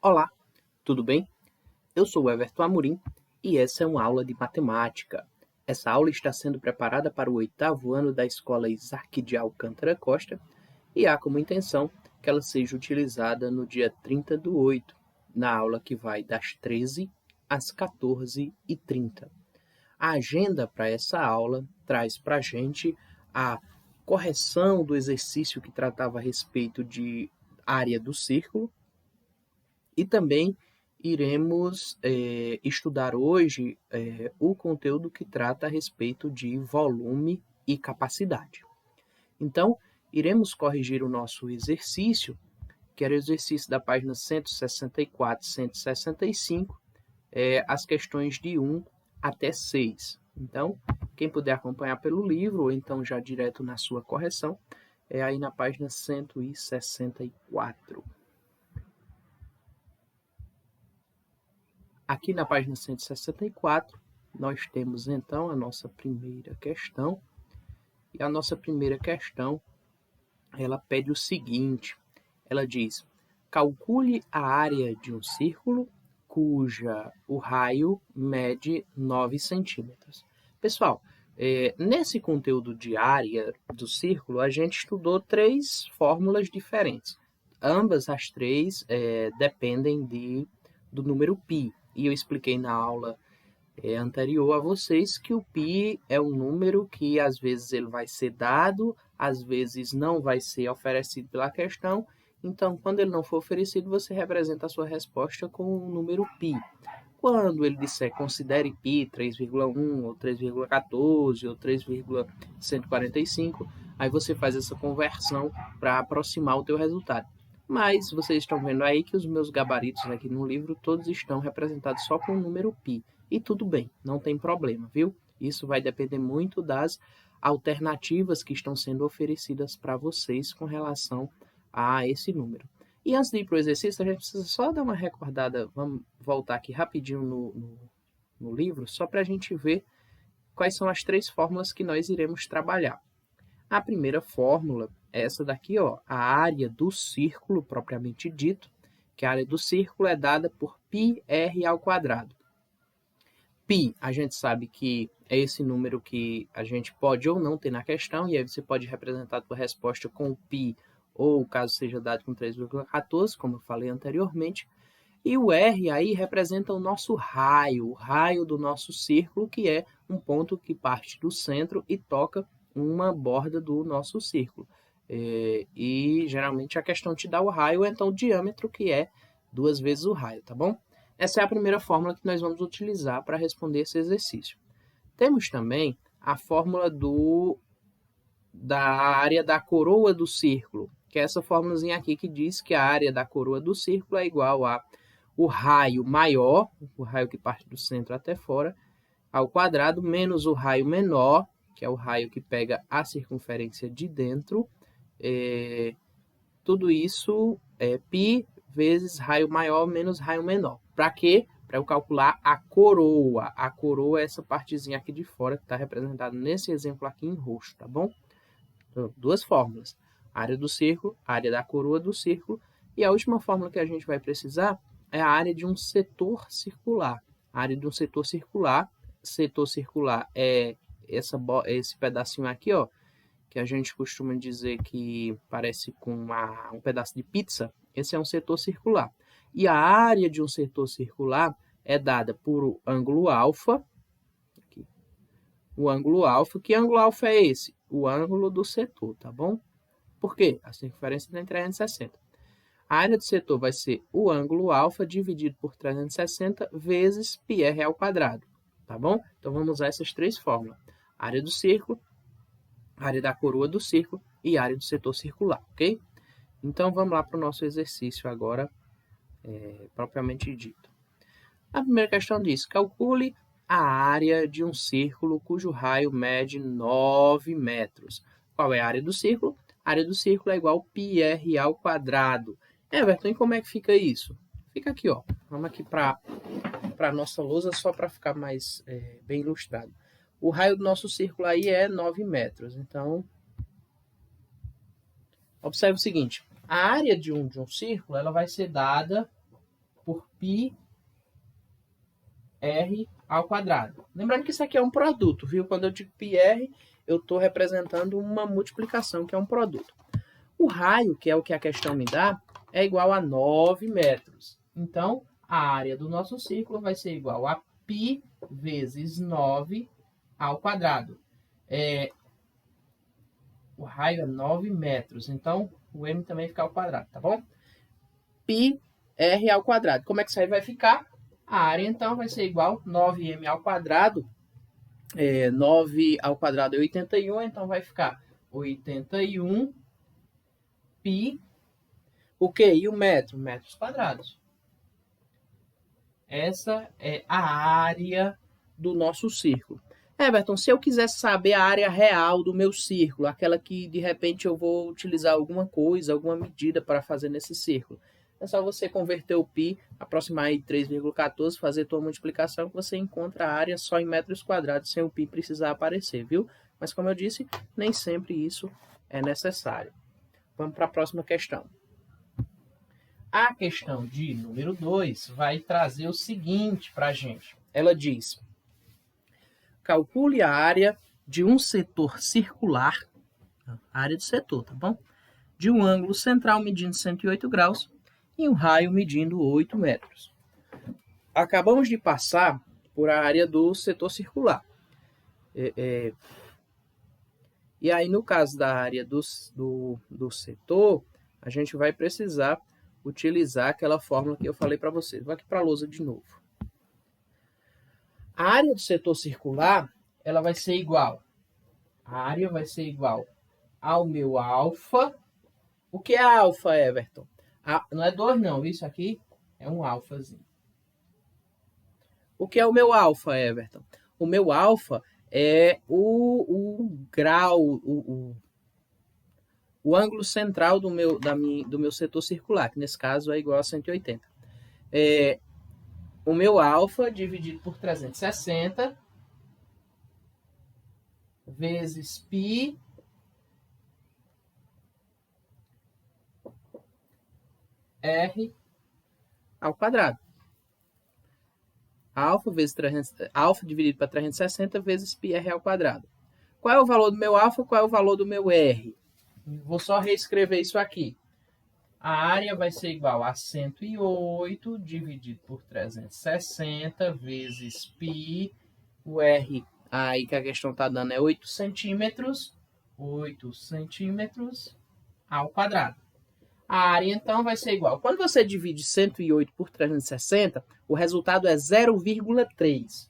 Olá, tudo bem? Eu sou o Everton Amorim e essa é uma aula de matemática. Essa aula está sendo preparada para o 8º ano da Escola Isaac de Alcântara Costa e há como intenção que ela seja utilizada no dia 30/8, na aula que vai das 13 às 14h30. A agenda para essa aula traz para a gente a correção do exercício que tratava a respeito de área do círculo, e também iremos estudar hoje o conteúdo que trata a respeito de volume e capacidade. Então, iremos corrigir o nosso exercício, que era o exercício da página 164 e 165, as questões de 1 até 6. Então, quem puder acompanhar pelo livro, ou então já direto na sua correção, é aí na página 164. Aqui na página 164, nós temos então a nossa primeira questão. E a nossa primeira questão, ela pede o seguinte, ela diz: calcule a área de um círculo cuja o raio mede 9 centímetros. Pessoal, nesse conteúdo de área do círculo, a gente estudou 3 fórmulas diferentes. Ambas as 3 dependem do número π. E eu expliquei na aula anterior a vocês que o π é um número que às vezes ele vai ser dado, às vezes não vai ser oferecido pela questão. Então, quando ele não for oferecido, você representa a sua resposta com o número π. Quando ele disser considere π 3,1 ou 3,14 ou 3,145, aí você faz essa conversão para aproximar o teu resultado. Mas vocês estão vendo aí que os meus gabaritos aqui no livro todos estão representados só com o número π. E tudo bem, não tem problema, viu? Isso vai depender muito das alternativas que estão sendo oferecidas para vocês com relação a esse número. E antes de ir para o exercício, a gente precisa só dar uma recordada, vamos voltar aqui rapidinho no livro, só para a gente ver quais são as 3 fórmulas que nós iremos trabalhar. A primeira fórmula é essa daqui, ó, a área do círculo propriamente dito, que a área do círculo é dada por πr². Π, a gente sabe que é esse número que a gente pode ou não ter na questão, e aí você pode representar a sua resposta com o π, ou caso seja dado com 3,14, como eu falei anteriormente. E o R aí representa o nosso raio, o raio do nosso círculo, que é um ponto que parte do centro e toca uma borda do nosso círculo. E geralmente a questão te dá o raio, então o diâmetro, que é 2 vezes o raio, tá bom? Essa é a primeira fórmula que nós vamos utilizar para responder esse exercício. Temos também a fórmula da área da coroa do círculo, que é essa fórmulazinha aqui que diz que a área da coroa do círculo é igual a o raio maior, o raio que parte do centro até fora, ao quadrado, menos o raio menor, que é o raio que pega a circunferência de dentro. Tudo isso é π vezes raio maior menos raio menor. Para quê? Para eu calcular a coroa. A coroa é essa partezinha aqui de fora que está representada nesse exemplo aqui em roxo, tá bom? Então, 2 fórmulas. Área do círculo, área da coroa do círculo. E a última fórmula que a gente vai precisar é a área de um setor circular. A área de um setor circular é esse pedacinho aqui, ó, que a gente costuma dizer que parece com um pedaço de pizza. Esse é um setor circular. E a área de um setor circular é dada por o ângulo alfa. Aqui. O ângulo alfa. Que ângulo alfa é esse? O ângulo do setor, tá bom? Por quê? A circunferência está em 360. A área do setor vai ser o ângulo alfa dividido por 360 vezes πr², tá bom? Então, vamos usar essas 3 fórmulas. Área do círculo, área da coroa do círculo e área do setor circular, ok? Então, vamos lá para o nosso exercício agora, propriamente dito. A primeira questão diz: calcule a área de um círculo cujo raio mede 9 metros. Qual é a área do círculo? A área do círculo é igual a πr². Everton, e como é que fica isso? Fica aqui, ó. Vamos aqui para a nossa lousa só para ficar mais bem ilustrado. O raio do nosso círculo aí é 9 metros. Então, observe o seguinte. A área de um círculo ela vai ser dada por πr ao quadrado. Lembrando que isso aqui é um produto, viu? Quando eu digo πr, eu estou representando uma multiplicação, que é um produto. O raio, que é o que a questão me dá, é igual a 9 metros. Então, a área do nosso círculo vai ser igual a π vezes 9 ao quadrado. O raio é 9 metros, então o m também fica ao quadrado, tá bom? πr ao quadrado. Como é que isso aí vai ficar? A área, então, vai ser igual a 9m ao quadrado. 9 ao quadrado é 81, então vai ficar 81 π. O quê? E o metro? Metros quadrados. Essa é a área do nosso círculo. Everton, se eu quisesse saber a área real do meu círculo, aquela que de repente eu vou utilizar alguma coisa, alguma medida para fazer nesse círculo, é só você converter o π, aproximar em 3,14, fazer tua multiplicação, que você encontra a área só em metros quadrados, sem o π precisar aparecer, viu? Mas como eu disse, nem sempre isso é necessário. Vamos para a próxima questão. A questão de número 2 vai trazer o seguinte para a gente. Ela diz: calcule a área de um setor circular, a área do setor, tá bom? De um ângulo central medindo 108 graus e um raio medindo 8 metros. Acabamos de passar por a área do setor circular. E aí, no caso da área do setor, a gente vai precisar utilizar aquela fórmula que eu falei para vocês. Vou aqui para a lousa de novo. A área do setor circular, ela vai ser igual. A área vai ser igual ao meu alfa. O que é alfa, Everton? Não é 2 não, isso aqui é um alfazinho. O que é o meu alfa, Everton? O meu alfa é o grau, o ângulo central do meu setor circular, que nesse caso é igual a 180. O meu alfa dividido por 360 vezes π r ao quadrado. Alfa dividido para 360 vezes πr ao quadrado. Qual é o valor do meu alfa? Qual é o valor do meu r? Vou só reescrever isso aqui. A área vai ser igual a 108 dividido por 360 vezes π. O r aí que a questão está dando é 8 centímetros. 8 centímetros ao quadrado. A área, então, vai ser igual. Quando você divide 108 por 360, o resultado é 0,3.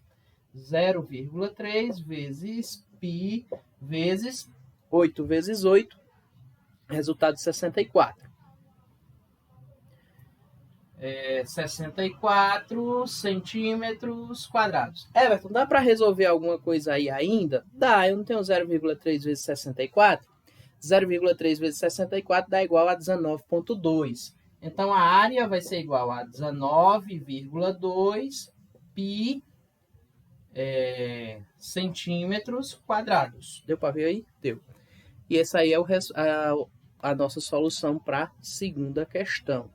0,3 vezes π vezes 8 vezes 8, resultado 64. 64 centímetros quadrados. Everton, dá para resolver alguma coisa aí ainda? Dá, eu não tenho 0,3 vezes 64. 0,3 vezes 64 dá igual a 19,2. Então, a área vai ser igual a 19,2 π centímetros quadrados. Deu para ver aí? Deu. E essa aí é a nossa solução para a segunda questão.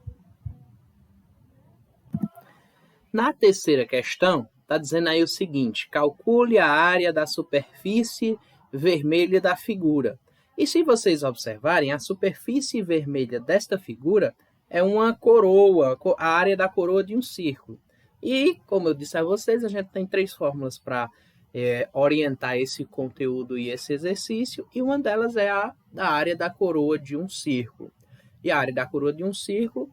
Na terceira questão, está dizendo aí o seguinte: calcule a área da superfície vermelha da figura. E se vocês observarem, a superfície vermelha desta figura é uma coroa, a área da coroa de um círculo. E, como eu disse a vocês, a gente tem 3 fórmulas para orientar esse conteúdo e esse exercício, e uma delas é a da área da coroa de um círculo. E a área da coroa de um círculo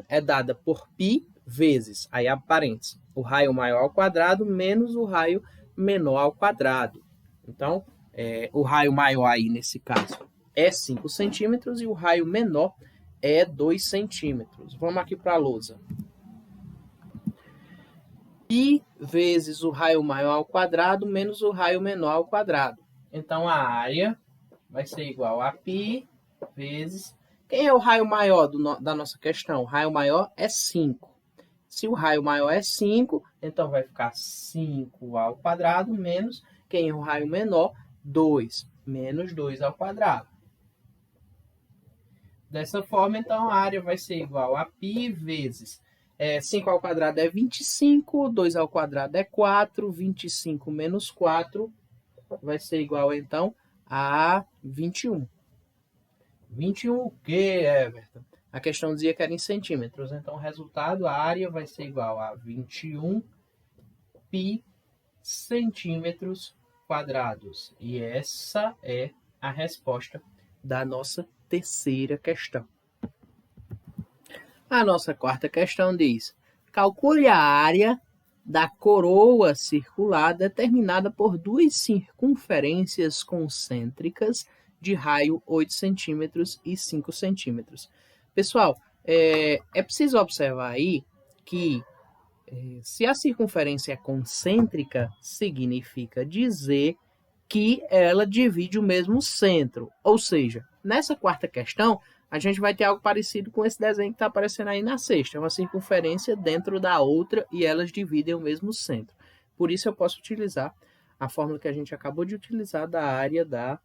é dada por π vezes, aí abre parênteses, o raio maior ao quadrado menos o raio menor ao quadrado. Então, o raio maior aí, nesse caso, é 5 centímetros e o raio menor é 2 centímetros. Vamos aqui para a lousa. π vezes o raio maior ao quadrado menos o raio menor ao quadrado. Então, a área vai ser igual a π vezes... Quem é o raio maior da nossa questão? O raio maior é 5. Se o raio maior é 5, então vai ficar 5 ao quadrado menos... Quem é o raio menor? 2. Menos 2 ao quadrado. Dessa forma, então, a área vai ser igual a π vezes 5 ao quadrado é 25, 2 ao quadrado é 4, 25 menos 4 vai ser igual, então, a 21. 21 o quê, Everton? A questão dizia que era em centímetros, então o resultado, a área vai ser igual a 21 pi centímetros quadrados. E essa é a resposta da nossa terceira questão. A nossa quarta questão diz: calcule a área da coroa circular determinada por duas circunferências concêntricas de raio 8 centímetros e 5 centímetros. Pessoal, é preciso observar aí que se a circunferência é concêntrica, significa dizer que ela divide o mesmo centro. Ou seja, nessa quarta questão, a gente vai ter algo parecido com esse desenho que está aparecendo aí na sexta. É uma circunferência dentro da outra e elas dividem o mesmo centro. Por isso eu posso utilizar a fórmula que a gente acabou de utilizar da área da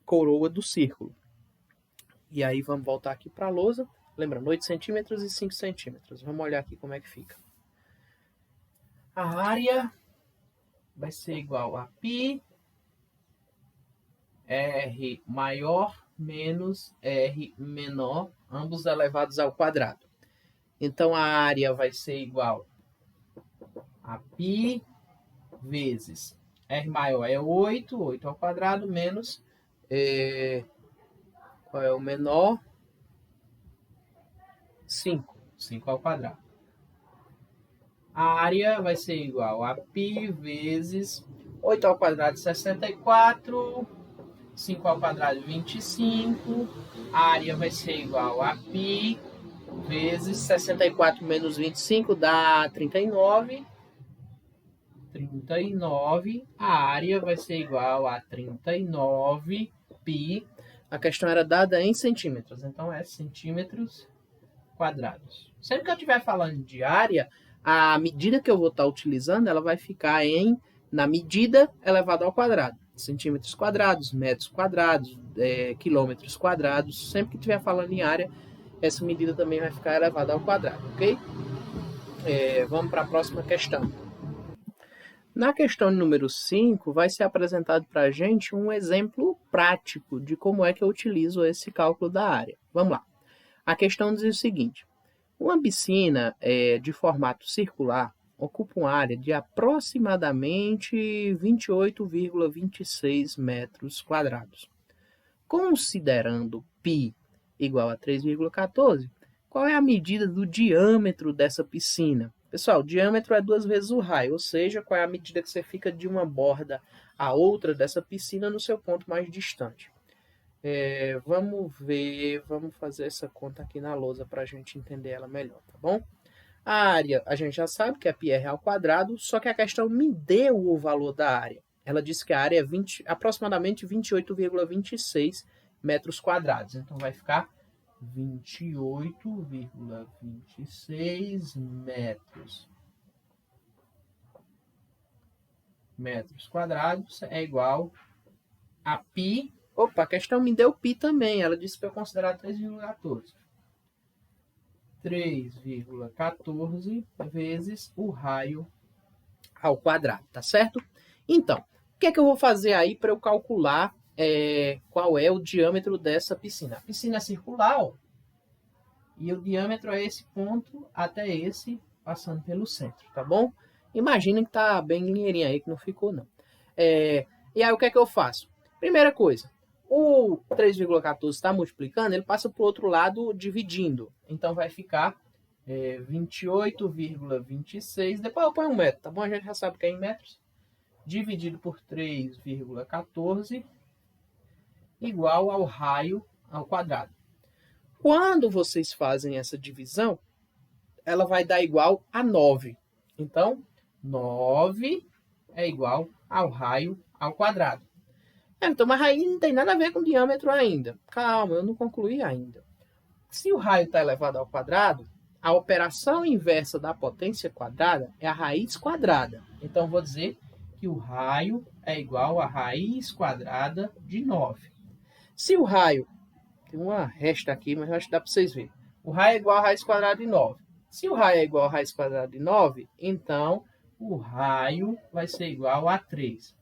coroa do círculo. E aí vamos voltar aqui para a lousa. Lembrando, 8 centímetros e 5 centímetros. Vamos olhar aqui como é que fica. A área vai ser igual a π R maior menos R menor, ambos elevados ao quadrado. Então, a área vai ser igual a π vezes R maior é 8, 8 ao quadrado, menos, qual é o menor? 5, 5 ao quadrado. A área vai ser igual a π vezes 8 ao quadrado, 64, 5 ao quadrado, 25. A área vai ser igual a π vezes 64 menos 25 dá 39. 39. A área vai ser igual a 39 π. A questão era dada em centímetros, então é centímetros quadrados. Sempre que eu estiver falando de área, a medida que eu vou estar utilizando, ela vai ficar na medida elevada ao quadrado. Centímetros quadrados, metros quadrados, quilômetros quadrados. Sempre que estiver falando em área, essa medida também vai ficar elevada ao quadrado, ok? Vamos para a próxima questão. Na questão número 5, vai ser apresentado para a gente um exemplo prático de como é que eu utilizo esse cálculo da área. Vamos lá. A questão diz o seguinte: uma piscina de formato circular ocupa uma área de aproximadamente 28,26 metros quadrados. Considerando π igual a 3,14, qual é a medida do diâmetro dessa piscina? Pessoal, o diâmetro é 2 vezes o raio, ou seja, qual é a medida que você fica de uma borda à outra dessa piscina no seu ponto mais distante. Vamos fazer essa conta aqui na lousa para a gente entender ela melhor, tá bom? A área, a gente já sabe que é πr ao quadrado, só que a questão me deu o valor da área. Ela disse que a área é aproximadamente 28,26 metros quadrados. Então, vai ficar 28,26 metros quadrados é igual a π. Opa, a questão me deu π também. Ela disse para eu considerar 3,14. 3,14 vezes o raio ao quadrado, tá certo? Então, o que é que eu vou fazer aí para eu calcular qual é o diâmetro dessa piscina? A piscina é circular, ó, e o diâmetro é esse ponto até esse, passando pelo centro, tá bom? Imagina que tá bem lineeirinho aí, que não ficou, não. E aí, o que é que eu faço? Primeira coisa, o 3,14 está multiplicando, ele passa para o outro lado dividindo. Então, vai ficar 28,26. Depois eu ponho um metro, tá bom? A gente já sabe que é em metros. Dividido por 3,14 igual ao raio ao quadrado. Quando vocês fazem essa divisão, ela vai dar igual a 9. Então, 9 é igual ao raio ao quadrado. Então, mas aí não tem nada a ver com diâmetro ainda. Calma, eu não concluí ainda. Se o raio está elevado ao quadrado, a operação inversa da potência quadrada é a raiz quadrada. Então, vou dizer que o raio é igual a raiz quadrada de 9. Se o raio... Tem uma resta aqui, mas acho que dá para vocês verem. O raio é igual a raiz quadrada de 9. Se o raio é igual a raiz quadrada de 9, então o raio vai ser igual a 3.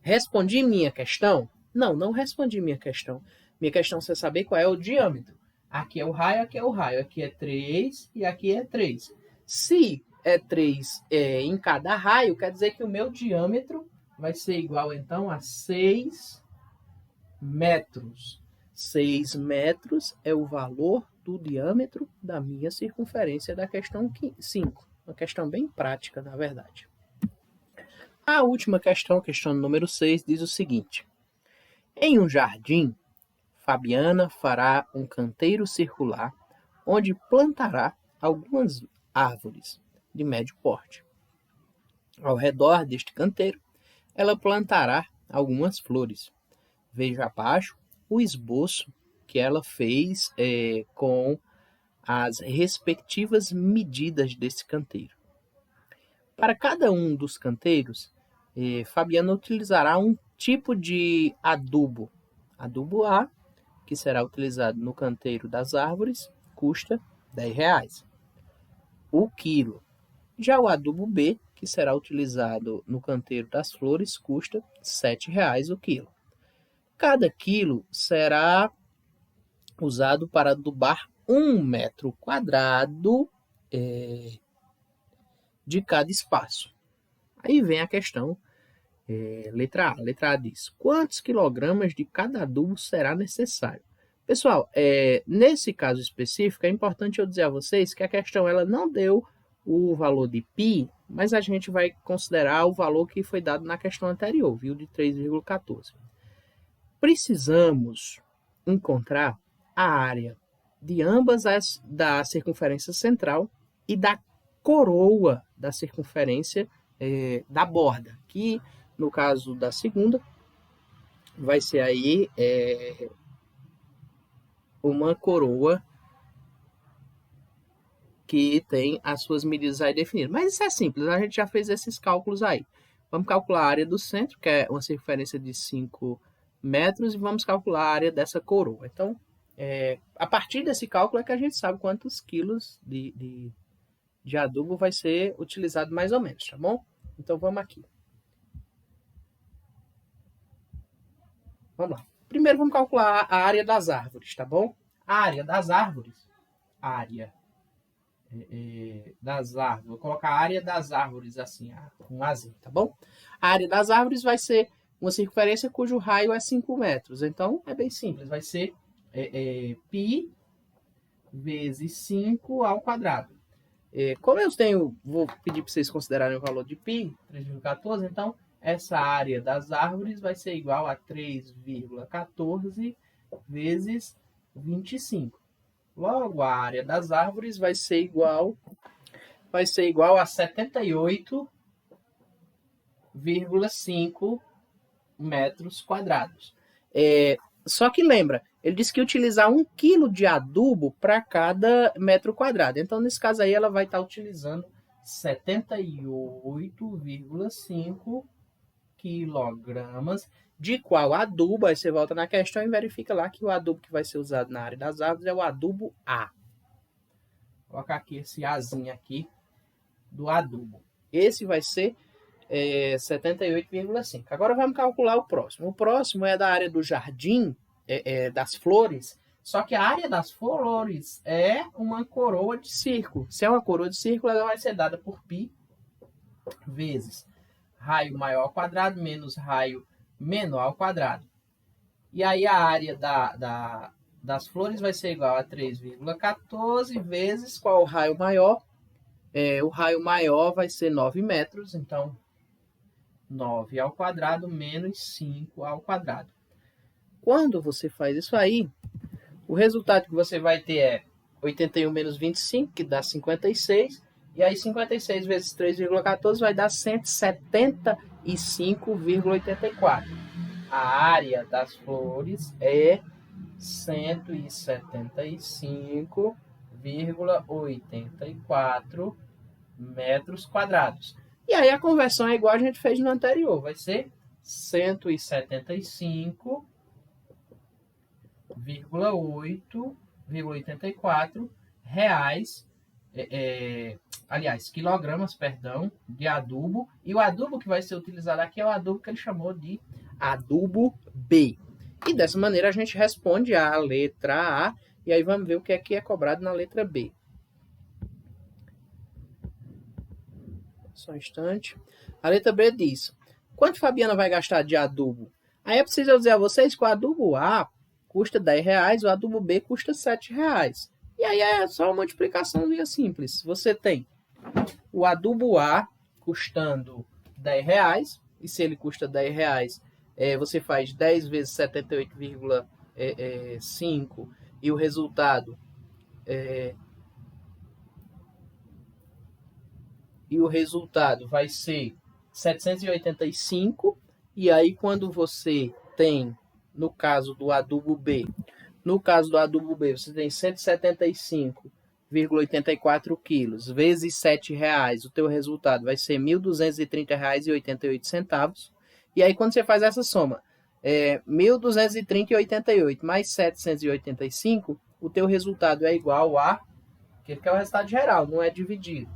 Respondi minha questão? Não, não respondi minha questão. Minha questão é saber qual é o diâmetro. Aqui é o raio, aqui é o raio. Aqui é 3 e aqui é 3. Se é 3 em cada raio, quer dizer que o meu diâmetro vai ser igual, então, a 6 metros. 6 metros é o valor do diâmetro da minha circunferência da questão 5. Uma questão bem prática, na verdade. A última questão, questão número 6, diz o seguinte. Em um jardim, Fabiana fará um canteiro circular onde plantará algumas árvores de médio porte. Ao redor deste canteiro, ela plantará algumas flores. Veja abaixo o esboço que ela fez com as respectivas medidas desse canteiro. Para cada um dos canteiros, Fabiana utilizará um tipo de adubo. Adubo A, que será utilizado no canteiro das árvores, custa R$10 o quilo. Já o adubo B, que será utilizado no canteiro das flores, custa R$7 o quilo. Cada quilo será usado para adubar 1 metro quadrado de cada espaço. Aí vem a questão, letra A. Letra A diz, quantos quilogramas de cada adubo será necessário? Pessoal, nesse caso específico, é importante eu dizer a vocês que a questão ela não deu o valor de π, mas a gente vai considerar o valor que foi dado na questão anterior, viu, de 3,14. Precisamos encontrar a área de ambas as da circunferência central e da coroa da circunferência da borda, que no caso da segunda vai ser aí uma coroa que tem as suas medidas aí definidas. Mas isso é simples, a gente já fez esses cálculos aí. Vamos calcular a área do centro, que é uma circunferência de 5 metros, e vamos calcular a área dessa coroa. Então, a partir desse cálculo é que a gente sabe quantos quilos de adubo vai ser utilizado mais ou menos, tá bom? Então, vamos aqui. Vamos lá. Primeiro, vamos calcular a área das árvores, tá bom? A área das árvores, vou colocar a área das árvores assim, com azinho, tá bom? A área das árvores vai ser uma circunferência cujo raio é 5 metros. Então, é bem simples, vai ser π vezes 5 ao quadrado. Como eu vou pedir para vocês considerarem o valor de π, 3,14, então essa área das árvores vai ser igual a 3,14 vezes 25. Logo, a área das árvores vai ser igual a 78,5 metros quadrados. Só que lembra, ele disse que utilizar 1 kg de adubo para cada metro quadrado. Então, nesse caso aí, ela vai estar utilizando 78,5 quilogramas de qual adubo. Aí você volta na questão e verifica lá que o adubo que vai ser usado na área das árvores é o adubo A. Vou colocar aqui esse Azinho aqui do adubo. Esse vai ser 78,5. Agora vamos calcular o próximo. O próximo é da área do jardim, das flores, só que a área das flores é uma coroa de círculo. Se é uma coroa de círculo, ela vai ser dada por π vezes raio maior ao quadrado menos raio menor ao quadrado. E aí a área das flores vai ser igual a 3,14 vezes qual o raio maior? O raio maior vai ser 9 metros, então 9 ao quadrado menos 5 ao quadrado. Quando você faz isso aí, o resultado que você vai ter é 81 menos 25, que dá 56. E aí 56 vezes 3,14 vai dar 175,84. A área das flores é 175,84 metros quadrados. E aí a conversão é igual a gente fez no anterior, vai ser 175,84 reais, quilogramas, perdão, de adubo. E o adubo que vai ser utilizado aqui é o adubo que ele chamou de adubo B. E dessa maneira a gente responde a letra A, e aí vamos ver o que é cobrado na letra B. Só um instante. A letra B diz: quanto Fabiana vai gastar de adubo? Aí é preciso eu dizer a vocês que o adubo A custa R$10, o adubo B custa R$7. E aí é só uma multiplicação simples. Você tem o adubo A custando R$10, e se ele custa R$10, você faz 10 vezes 78,5 e o resultado vai ser 785. E aí quando você tem, no caso do adubo B, você tem 175,84 quilos vezes R$7, o teu resultado vai ser R$ 1.230,88. E aí quando você faz essa soma, 1.230,88 mais 785, o teu resultado é igual a, que é o resultado geral, não é dividido.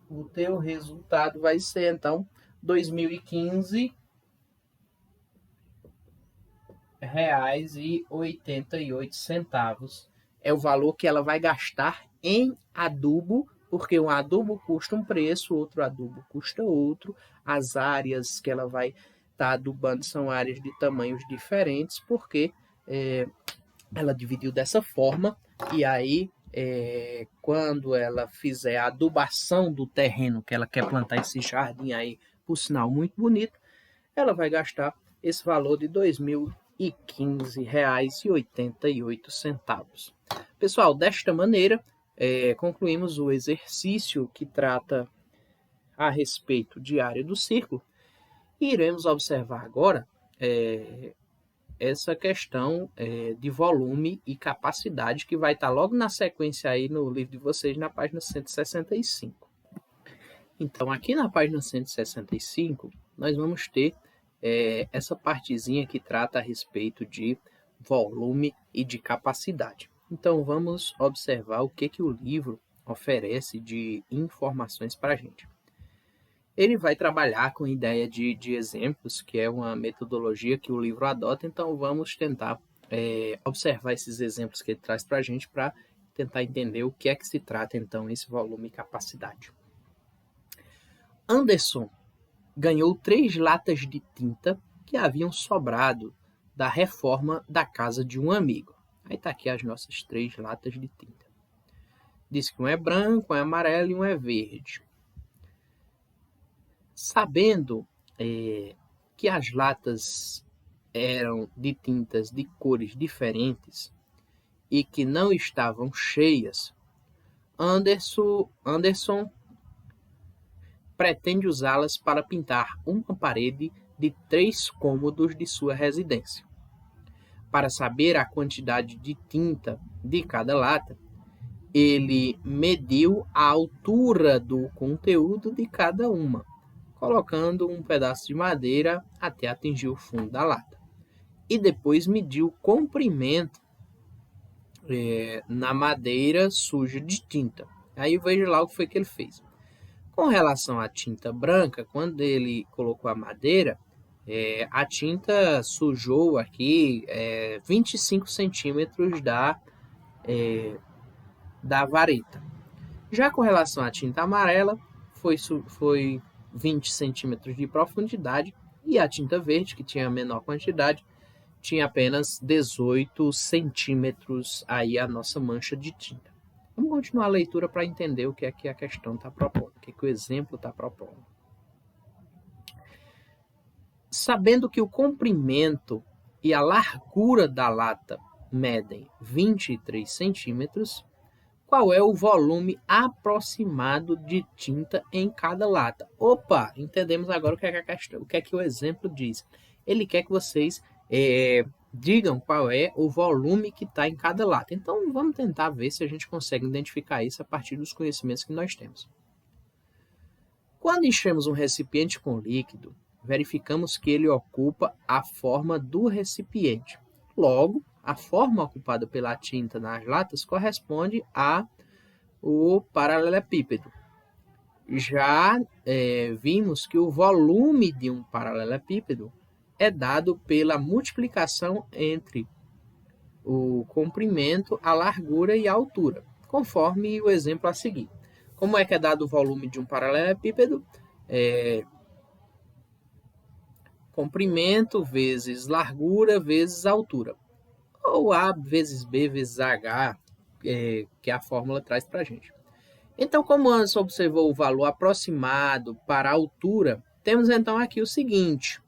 O teu resultado vai ser, então, R$2.015,88. É o valor que ela vai gastar em adubo, porque um adubo custa um preço, outro adubo custa outro. As áreas que ela vai estar adubando são áreas de tamanhos diferentes, porque ela dividiu dessa forma. E aí, quando ela fizer a adubação do terreno que ela quer plantar esse jardim aí, por sinal muito bonito, ela vai gastar esse valor de R$ 2.015,88. Pessoal, desta maneira, concluímos o exercício que trata a respeito de área do círculo. E iremos observar agora essa questão de volume e capacidade, que vai estar logo na sequência aí no livro de vocês, na página 165. Então, aqui na página 165, nós vamos ter essa partezinha que trata a respeito de volume e de capacidade. Então, vamos observar o que o livro oferece de informações para a gente. Ele vai trabalhar com ideia de exemplos, que é uma metodologia que o livro adota. Então, vamos tentar observar esses exemplos que ele traz para a gente, para tentar entender o que é que se trata, então, esse volume e capacidade. Anderson ganhou 3 latas de tinta que haviam sobrado da reforma da casa de um amigo. Aí está aqui as nossas 3 latas de tinta. Diz que um é branco, um é amarelo e um é verde. Sabendo que as latas eram de tintas de cores diferentes e que não estavam cheias, Anderson pretende usá-las para pintar uma parede de 3 cômodos de sua residência. Para saber a quantidade de tinta de cada lata, ele mediu a altura do conteúdo de cada uma, colocando um pedaço de madeira até atingir o fundo da lata. E depois mediu o comprimento na madeira suja de tinta. Aí veja lá o que foi que ele fez. Com relação à tinta branca, quando ele colocou a madeira, a tinta sujou aqui 25 centímetros da vareta. Já com relação à tinta amarela, foi 20 centímetros de profundidade, e a tinta verde, que tinha a menor quantidade, tinha apenas 18 centímetros aí a nossa mancha de tinta. Vamos continuar a leitura para entender o que é que a questão está propondo, o que é que o exemplo está propondo. Sabendo que o comprimento e a largura da lata medem 23 centímetros, qual é o volume aproximado de tinta em cada lata? Opa, entendemos agora o que é a questão, o que é que o exemplo diz. Ele quer que vocês digam qual é o volume que está em cada lata. Então, vamos tentar ver se a gente consegue identificar isso a partir dos conhecimentos que nós temos. Quando enchemos um recipiente com líquido, verificamos que ele ocupa a forma do recipiente. Logo, a forma ocupada pela tinta nas latas corresponde à o paralelepípedo. Já vimos que o volume de um paralelepípedo é dado pela multiplicação entre o comprimento, a largura e a altura, conforme o exemplo a seguir. Como é que é dado o volume de um paralelepípedo? Comprimento vezes largura vezes altura. Ou A vezes B vezes H, que a fórmula traz para a gente. Então, como antes observou o valor aproximado para a altura, temos então aqui o seguinte.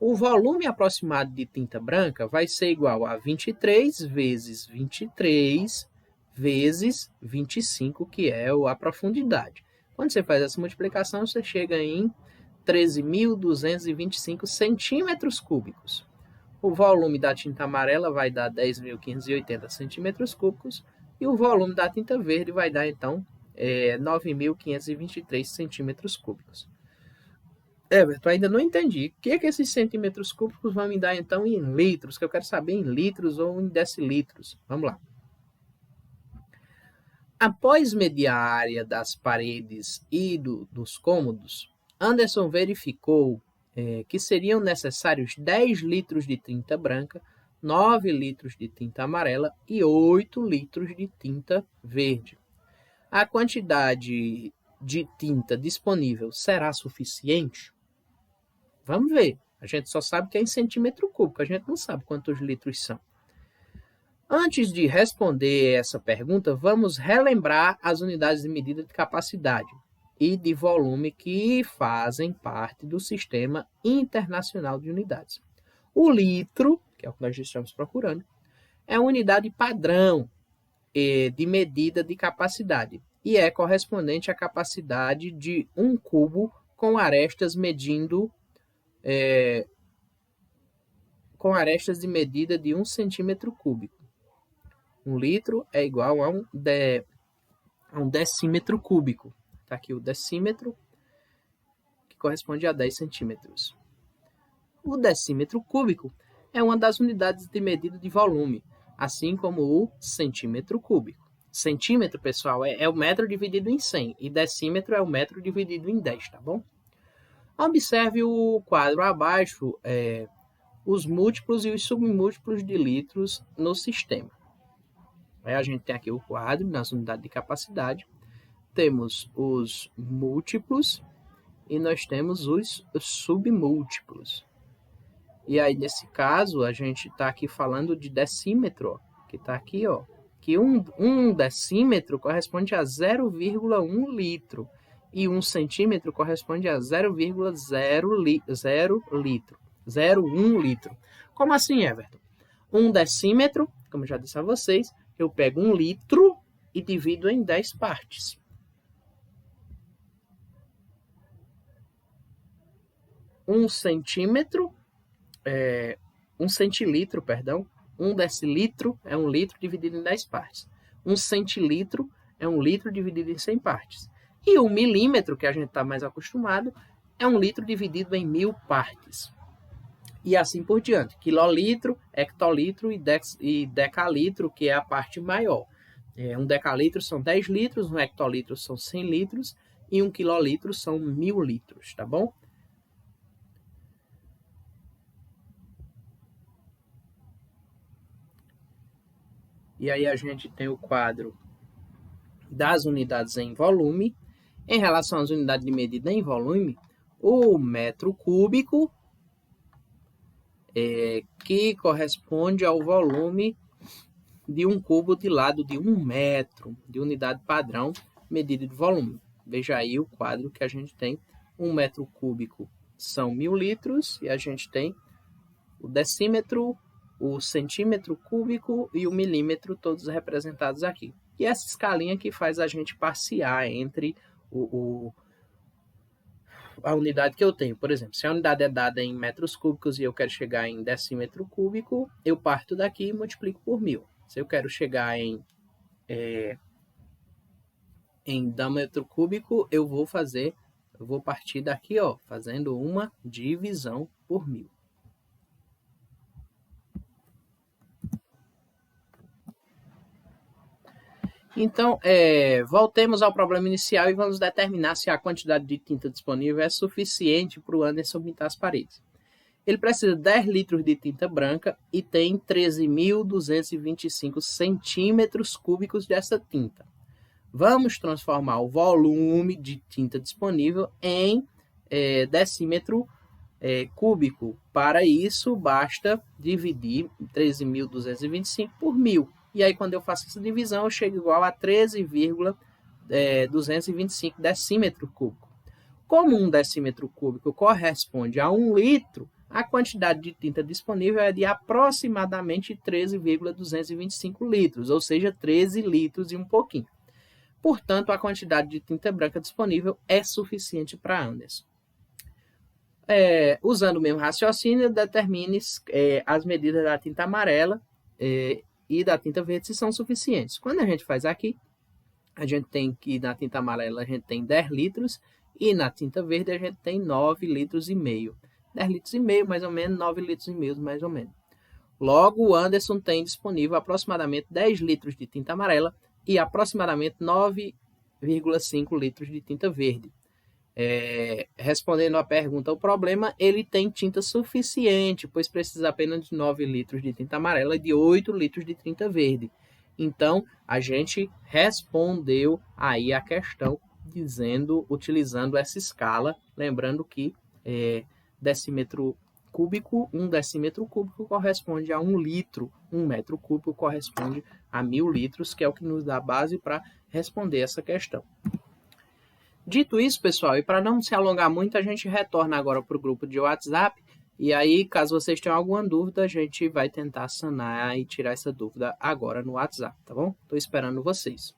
O volume aproximado de tinta branca vai ser igual a 23 vezes 23 vezes 25, que é a profundidade. Quando você faz essa multiplicação, você chega em 13.225 centímetros cúbicos. O volume da tinta amarela vai dar 10.580 centímetros cúbicos e o volume da tinta verde vai dar, então, 9.523 centímetros cúbicos. Everton, ainda não entendi. O que é que esses centímetros cúbicos vão me dar, então, em litros? Que eu quero saber em litros ou em decilitros. Vamos lá. Após medir a área das paredes e dos cômodos, Anderson verificou que seriam necessários 10 litros de tinta branca, 9 litros de tinta amarela e 8 litros de tinta verde. A quantidade de tinta disponível será suficiente? Vamos ver. A gente só sabe que é em centímetro cúbico, a gente não sabe quantos litros são. Antes de responder essa pergunta, vamos relembrar as unidades de medida de capacidade e de volume que fazem parte do Sistema Internacional de Unidades. O litro, que é o que nós estamos procurando, é a unidade padrão de medida de capacidade e é correspondente à capacidade de um cubo com arestas medindo com arestas de medida de 1 centímetro cúbico. 1 litro é igual a um decímetro cúbico. Está aqui o decímetro, que corresponde a 10 centímetros. O decímetro cúbico é uma das unidades de medida de volume, assim como o centímetro cúbico. Centímetro, pessoal, é o metro dividido em 100 e decímetro é o metro dividido em 10, tá bom? Observe o quadro abaixo, os múltiplos e os submúltiplos de litros no sistema. Aí a gente tem aqui o quadro nas unidades de capacidade, temos os múltiplos e nós temos os submúltiplos. E aí, nesse caso, a gente está aqui falando de decímetro, ó, que está aqui, ó, que um decímetro corresponde a 0,1 litro e 1 centímetro corresponde a 0,0 litro. 0,1 litro. Como assim, Everton? 1 decímetro, como eu já disse a vocês, eu pego 1 litro e divido em 10 partes. 1 centímetro, 1 centilitro, perdão, 1 decilitro é 1 litro dividido em 10 partes. 1 centilitro é 1 litro dividido em 100 partes. E o milímetro, que a gente está mais acostumado, é 1 litro dividido em 1000 partes. E assim por diante. Quilolitro, hectolitro e decalitro, que é a parte maior. 1 decalitro são 10 litros, 1 hectolitro são 100 litros e 1 quilolitro são 1000 litros, tá bom? E aí a gente tem o quadro das unidades em volume. Em relação às unidades de medida em volume, o metro cúbico, que corresponde ao volume de um cubo de lado de 1 metro, de unidade padrão, medida de volume. Veja aí o quadro que a gente tem. 1 metro cúbico são 1000 litros e a gente tem o decímetro, o centímetro cúbico e o milímetro, todos representados aqui. E essa escalinha que faz a gente passear entre a unidade que eu tenho. Por exemplo, se a unidade é dada em metros cúbicos e eu quero chegar em decímetro cúbico, eu parto daqui e multiplico por 1000. Se eu quero chegar em diâmetro cúbico, eu vou partir daqui, ó, fazendo uma divisão por 1000. Então, voltemos ao problema inicial e vamos determinar se a quantidade de tinta disponível é suficiente para o Anderson pintar as paredes. Ele precisa de 10 litros de tinta branca e tem 13.225 centímetros cúbicos dessa tinta. Vamos transformar o volume de tinta disponível em decímetro cúbico. Para isso, basta dividir 13.225 por 1.000. E aí, quando eu faço essa divisão, eu chego igual a 13,225 decímetro cúbico. Como um decímetro cúbico corresponde a 1 litro, a quantidade de tinta disponível é de aproximadamente 13,225 litros, ou seja, 13 litros e um pouquinho. Portanto, a quantidade de tinta branca disponível é suficiente para Anderson. Usando o mesmo raciocínio, determine as medidas da tinta amarela e da tinta verde se são suficientes. Quando a gente faz aqui, a gente tem que na tinta amarela a gente tem 10 litros e na tinta verde a gente tem 9 litros e meio. 10 litros e meio, mais ou menos, 9 litros e meio, mais ou menos. Logo, o Anderson tem disponível aproximadamente 10 litros de tinta amarela e aproximadamente 9,5 litros de tinta verde. Respondendo à pergunta, o problema, ele tem tinta suficiente, pois precisa apenas de 9 litros de tinta amarela e de 8 litros de tinta verde. Então, a gente respondeu aí a questão utilizando essa escala, lembrando que decímetro cúbico, um decímetro cúbico corresponde a 1 litro, 1 metro cúbico corresponde a 1.000 litros, que é o que nos dá base para responder essa questão. Dito isso, pessoal, e para não se alongar muito, a gente retorna agora para o grupo de WhatsApp, e aí, caso vocês tenham alguma dúvida, a gente vai tentar sanar e tirar essa dúvida agora no WhatsApp, tá bom? Estou esperando vocês.